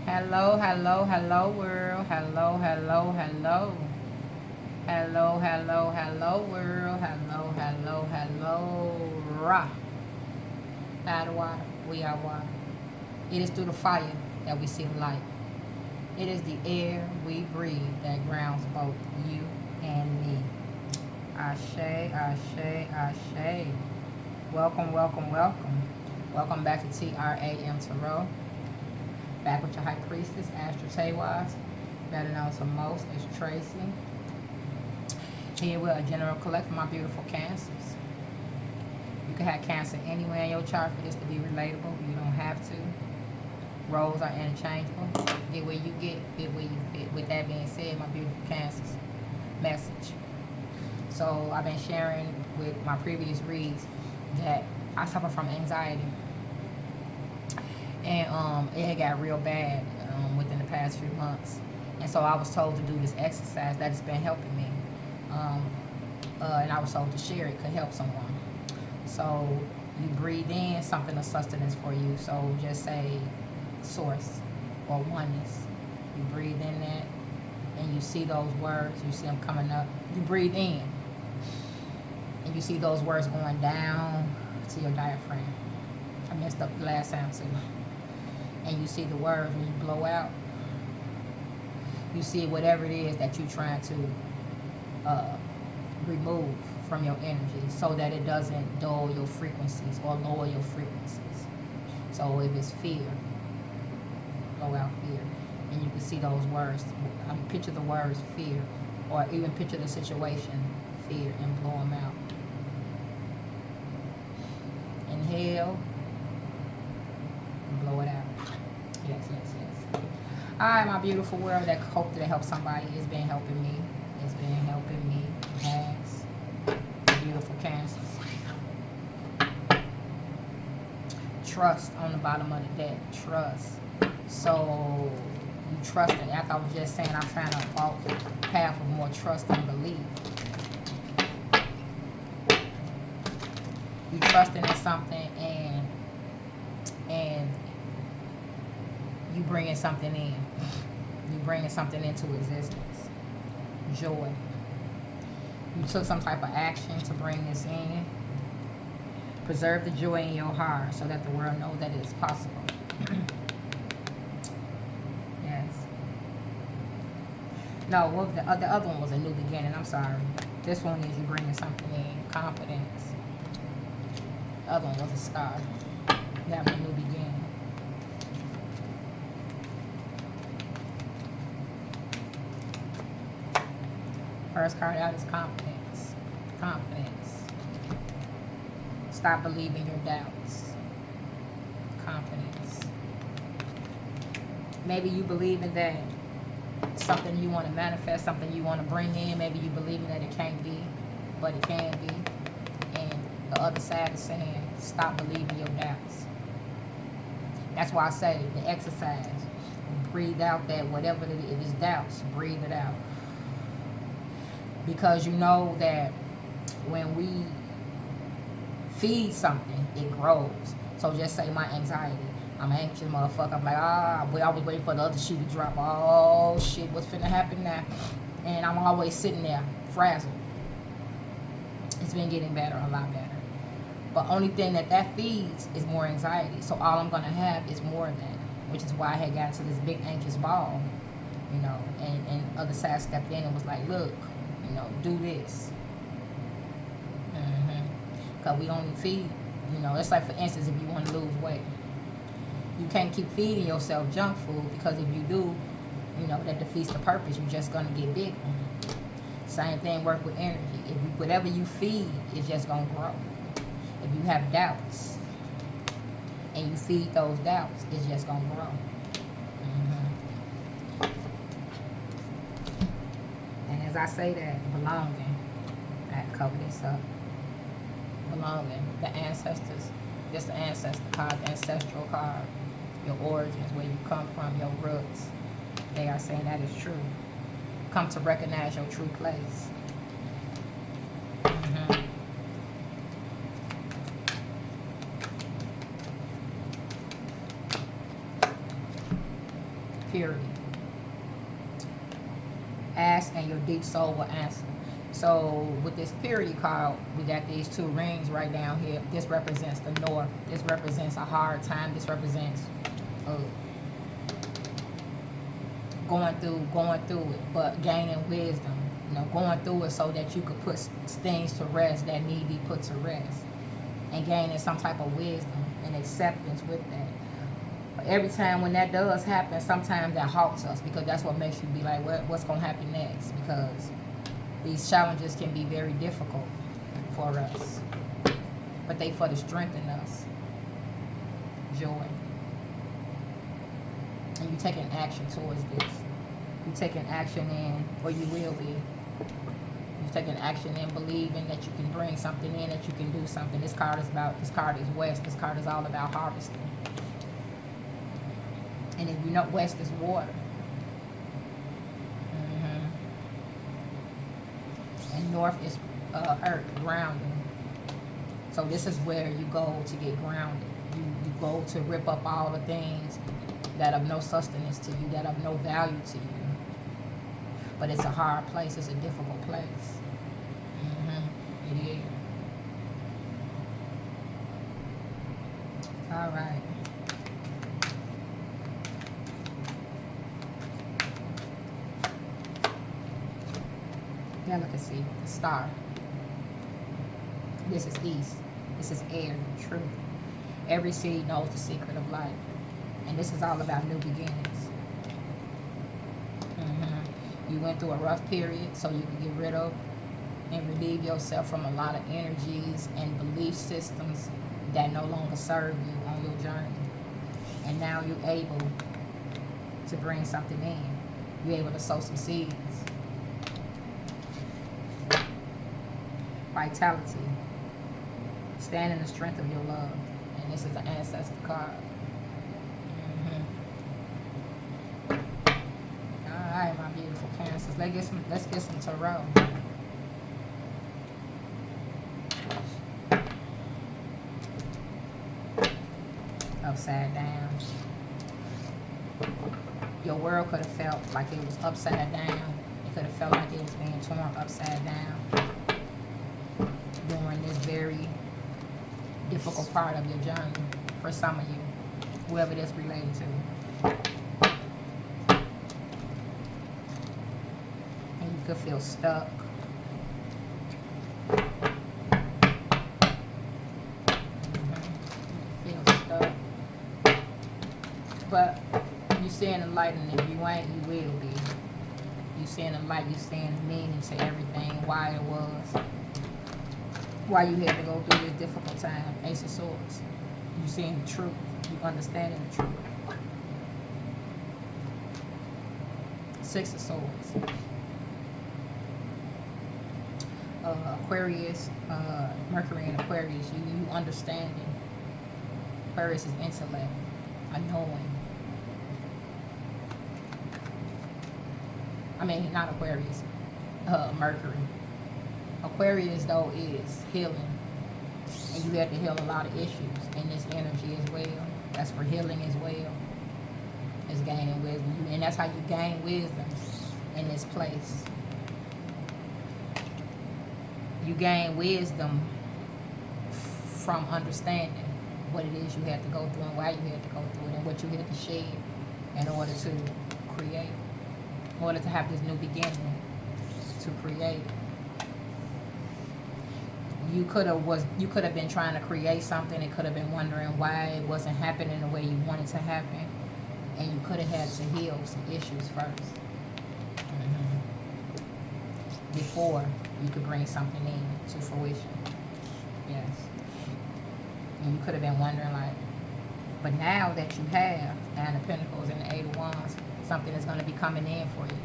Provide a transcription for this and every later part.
Hello, hello, hello, world. Hello, hello, hello. Hello, hello, hello, world. Hello, hello, hello. Ra. Out of water, we are water. It is through the fire that we see the light. It is the air we breathe that grounds both you and me. Ashe, ashe, ashe. Welcome, welcome, welcome. Welcome back to T.R.a.m. Tarot. Back with your High Priestess, Astro Taywaz, better known to most as Tracy. Here with a general collect for my beautiful Cancers. You can have Cancer anywhere in your chart for this to be relatable. You don't have to. Roles are interchangeable. Get where you get, fit where you fit. With that being said, my beautiful Cancers, message. So I've been sharing with my previous reads that I suffer from anxiety. And it had got real bad within the past few months. And so I was told to do this exercise that has been helping me. And I was told to share it could help someone. So you breathe in something of sustenance for you. So just say source or oneness. You breathe in that and you see those words. You see them coming up. You breathe in and you see those words going down to your diaphragm. I messed up the last time too. And you see the words when you blow out. You see whatever it is that you're trying to remove from your energy so that it doesn't dull your frequencies or lower your frequencies. So if it's fear, blow out fear. And you can see those words. Picture the words fear, or even picture the situation fear, and blow them out. Inhale, and blow it out. Yes, yes, yes. All right, my beautiful world. That hope that it helps somebody. It's been helping me. It's been helping me. It has. Beautiful Cancers. Trust on the bottom of the deck. Trust. So you trust it. After I was just saying, I found a path of more trust and belief. You trusting in something and you bringing something in. You bringing something into existence. Joy. You took some type of action to bring this in. Preserve the joy in your heart so that the world knows that it is possible. Yes. No, well, the other one was a new beginning. I'm sorry. This one is you bringing something in. Confidence. The other one was a star. You have a new beginning. First card out is confidence. Confidence. Stop believing your doubts. Confidence. Maybe you believing that something you want to manifest, something you want to bring in. Maybe you believing that it can't be, but it can be. And the other side is saying, stop believing your doubts. That's why I say the exercise. Breathe out that whatever it is, if it's doubts, breathe it out. Because you know that when we feed something, it grows. So just say my anxiety. I'm an anxious motherfucker. I'm like, boy, I was waiting for the other shoe to drop. Oh, shit, what's finna happen now? And I'm always sitting there, frazzled. It's been getting better, a lot better. But only thing that feeds is more anxiety. So all I'm going to have is more of that, which is why I had gotten to this big anxious ball, you know, and other side stepped in and was like, look, you know, do this. Because we only feed, you know, it's like, for instance, if you want to lose weight. You can't keep feeding yourself junk food, because if you do, you know, that defeats the purpose. You're just going to get big. Same thing work with energy. Whatever you feed is just going to grow. If you have doubts and you feed those doubts, it's just going to grow. And as I say that, belonging, I have to cover this up. Belonging, the ancestors, just the ancestor card, the ancestral card, your origins, where you come from, your roots. They are saying that is true. Come to recognize your true place. purity. Ask and your deep soul will answer. So with this purity card, we got these two rings right down here. This represents the north. This represents a hard time. This represents uh, going through it, but gaining wisdom. You know, going through it so that you could put things to rest that need to be put to rest, and gaining some type of wisdom and acceptance with that. But every time when that does happen, sometimes that halts us, because that's what makes you be like, what's going to happen next? Because these challenges can be very difficult for us, but they for to strengthen us. Joy. And you taking action towards this. You taking action in, or you will be. You taking action in, believing that you can bring something in, that you can do something. This card is west. This card is all about harvesting. And if you know, west is water. And north is earth, grounding. So this is where you go to get grounded. You go to rip up all the things that have no sustenance to you, that have no value to you. But it's a hard place. It's a difficult place. It is. All right. Delicacy, the star. This is east. This is air, truth. Every seed knows the secret of life. And this is all about new beginnings. You went through a rough period so you could get rid of and relieve yourself from a lot of energies and belief systems that no longer serve you on your journey. And now you're able to bring something in. You're able to sow some seeds. Vitality. Stand in the strength of your love. And this is the ancestor card. Alright, my beautiful Cancers. Let's get some tarot. Upside down. Your world could have felt like it was upside down. It could have felt like it was being torn upside down during this very difficult part of your journey for some of you, whoever this related to. And you could feel stuck. But you're seeing the light, and if you ain't, you will be. You're seeing the light, you're seeing the meaning to everything, why it was, why you had to go through this difficult time. Ace of Swords. You're seeing the truth. You're understanding the truth. Six of Swords. Aquarius, Mercury and Aquarius, you understanding. Aquarius is intellect, a knowing. I mean, not Aquarius, Mercury. Aquarius, though, is healing. And you have to heal a lot of issues in this energy as well. That's for healing as well. It's gaining wisdom. And that's how you gain wisdom in this place. You gain wisdom from understanding what it is you had to go through and why you had to go through it and what you had to shed in order to create. In order to have this new beginning to create. You could have been trying to create something and could have been wondering why it wasn't happening the way you wanted to happen, and you could have had to heal some issues first before you could bring something in to fruition. Yes. And you could have been wondering, like, but now that you have Nine of Pentacles and the Eight of Wands, something is going to be coming in for you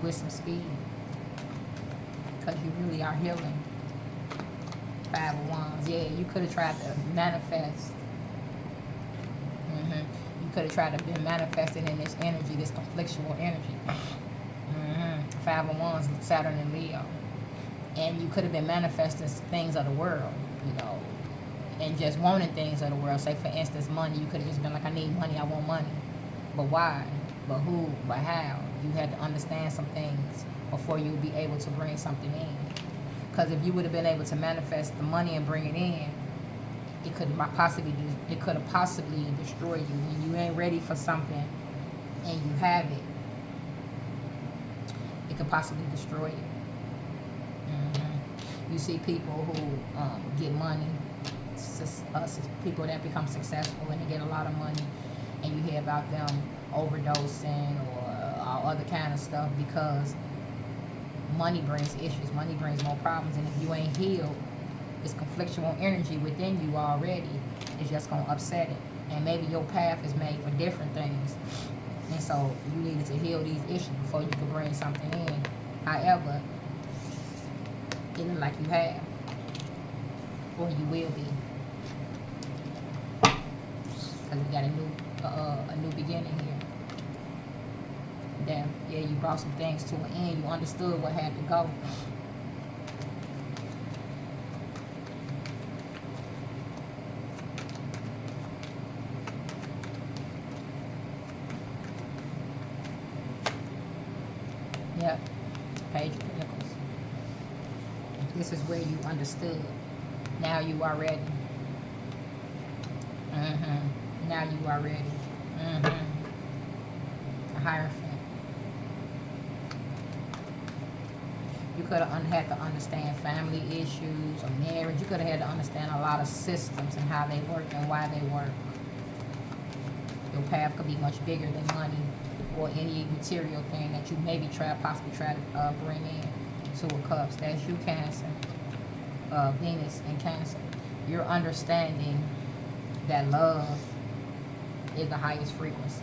with some speed, because you really are healing. Five of Wands. Yeah, you could have tried to manifest. You could have tried to be manifesting in this energy, this conflictual energy. Five of Wands, Saturn and Leo. And you could have been manifesting things of the world, you know, and just wanting things of the world. Say, for instance, money. You could have just been like, I need money, I want money. But why? But who? But how? You had to understand some things before you'll be able to bring something in. Because if you would have been able to manifest the money and bring it in, it could have possibly destroyed you. When you ain't ready for something and you have it, it could possibly destroy you. You see people who get money, people that become successful and they get a lot of money, and you hear about them overdosing or all other kind of stuff, because money brings issues, money brings more problems, and if you ain't healed, it's conflictual energy within you already. It's just going to upset it, and maybe your path is made for different things, and so you needed to heal these issues before you could bring something in. However, it look like you have, or you will be, because we got a new beginning here. That, yeah, you brought some things to an end. You understood what had to go. Yep, Page of Pentacles. This is where you understood. Now you are ready. Now you are ready. A Hierophant. You could have had to understand family issues or marriage. You could have had to understand a lot of systems and how they work and why they work. Your path could be much bigger than money or any material thing that you maybe possibly try to bring in. Two of Cups. That's you, Cancer. Venus and Cancer. You're understanding that love is the highest frequency.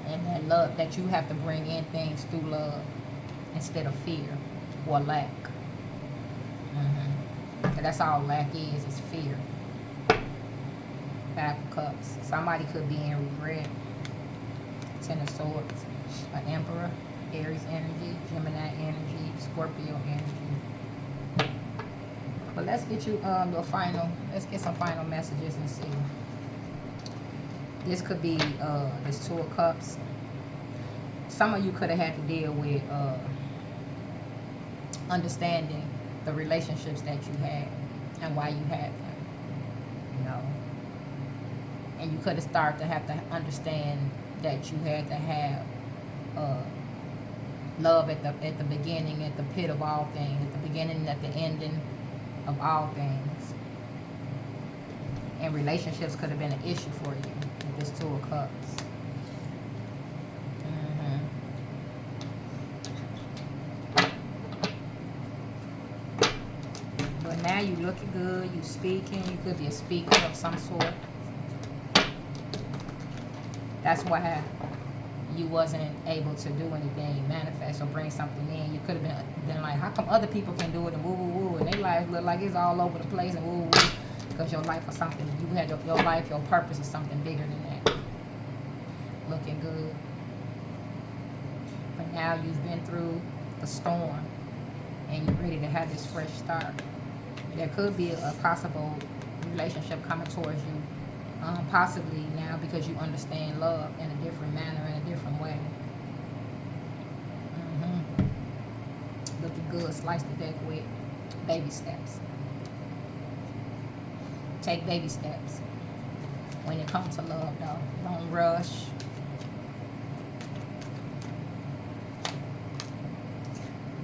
And that love, that you have to bring in things through love instead of fear or lack. That's all lack is fear. Five of Cups. Somebody could be in regret. Ten of Swords. An Emperor. Aries energy. Gemini energy. Scorpio energy. But let's get you let's get some final messages and see. This could be this Two of Cups. Some of you could have had to deal with understanding the relationships that you had and why you had them. You know. And you could have started to have to understand that you had to have love at the beginning, at the pit of all things, at the beginning and at the ending of all things. And relationships could have been an issue for you with this Two of Cups. But now you looking good, you speaking, you could be a speaker of some sort. That's why you wasn't able to do anything, manifest or bring something in. You could have been like, how come other people can do it and woo woo woo, and their life look like it's all over the place and woo woo woo? Because your life is something, you had your life, your purpose is something bigger than that. Looking good. But now you've been through the storm and you're ready to have this fresh start. There could be a possible relationship coming towards you. Possibly now because you understand love in a different manner, in a different way. Looking good. Slice the deck with baby steps. Take baby steps. When it comes to love, though, don't rush.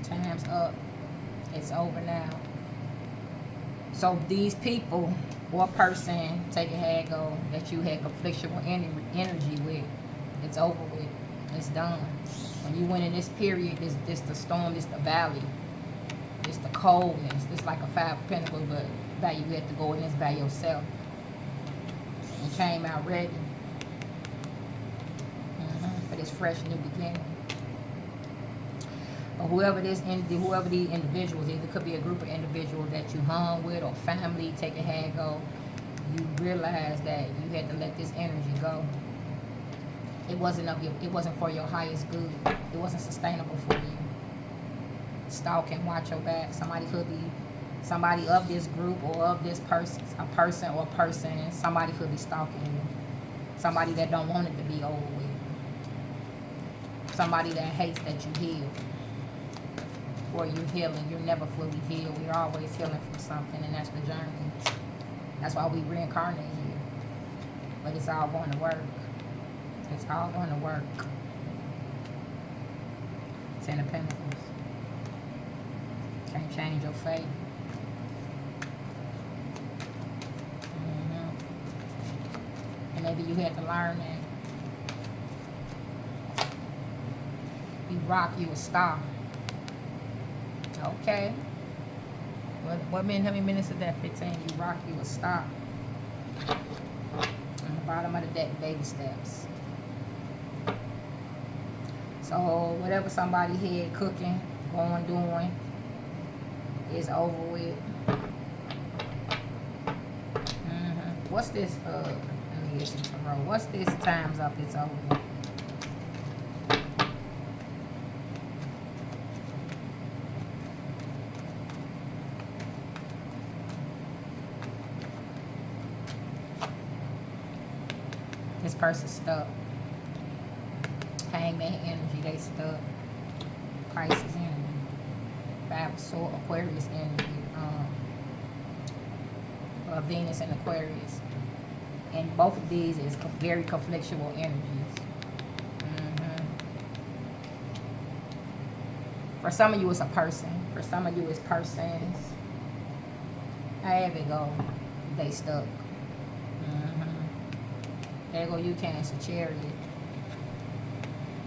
Time's up. It's over now. So these people or person, take a head go, that you had conflictual energy with, it's over with. It's done. When you went in this period, this the storm, this the valley, this the coldness, this like a Five of Pentacles, but that you had to go in this by yourself. And came out ready for this fresh new beginning. Or whoever the individuals is, it could be a group of individuals that you hung with or family, take a hand go. You realize that you had to let this energy go. It wasn't for your highest good. It wasn't sustainable for you. Stalk and watch your back. Somebody could be somebody of this group or of this person, a person. Somebody could be stalking you. Somebody that don't want it to be over with. Somebody that hates that you heal. Or you're healing. You're never fully healed. We're always healing from something, and that's the journey. That's why we reincarnate here. But it's all going to work. It's all going to work. Ten of Pentacles. Can't change your fate. And maybe you had to learn that. You rock, you a star. Okay. What minute, how many minutes is that? 15. You rock, you a star. On the bottom of the deck, baby steps. So whatever somebody had cooking, going, doing, is over with. What's this? Let me get some tarot. What's this? Time's up. It's over with. This person's stuck. Hangman energy, they stuck. Pisces energy. Five of Swords, Aquarius energy. Venus and Aquarius. And both of these is very conflictual energies. For some of you, it's a person. For some of you, it's persons. There we go. They stuck. There go you, Cancer, Chariot.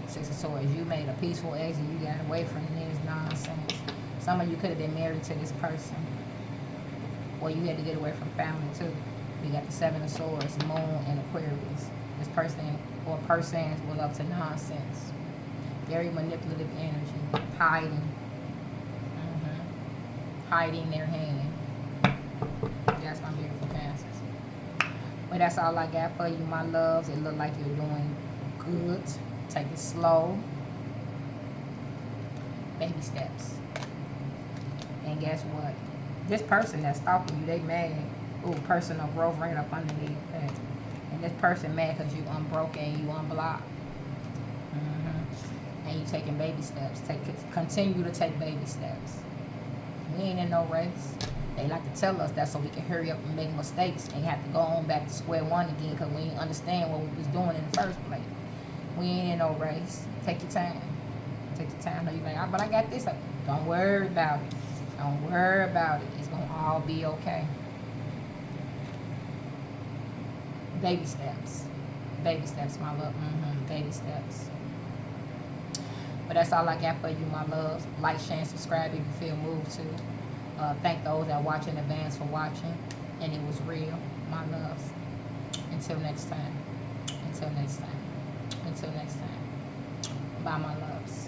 Six of Swords. You made a peaceful exit. You got away from this nonsense. Some of you could have been married to this person. Or you had to get away from family too. We got the Seven of Swords, Moon, and Aquarius. This person or persons were up to nonsense. Very manipulative energy. Hiding. Hiding their hand. That's my beautiful Cancers. But that's all I got for you, my loves. It look like you're doing good. Take it slow. Baby steps. And guess what? This person that's stalking you, they mad. Ooh, personal growth right up underneath that. And this person mad because you unbroken, you unblocked. And you taking baby steps. Continue to take baby steps. We ain't in no race. They like to tell us that so we can hurry up and make mistakes and have to go on back to square one again because we didn't understand what we was doing in the first place. We ain't in no race. Take your time. Take your time. You're like, but I got this. Don't worry about it. Don't worry about it. It's going to all be okay. Baby steps. Baby steps, my love. Baby steps. But that's all I got for you, my loves. Like, share, and subscribe if you feel moved to. Thank those that watch in advance for watching. And it was real, my loves. Until next time. Until next time. Until next time. Bye, my loves.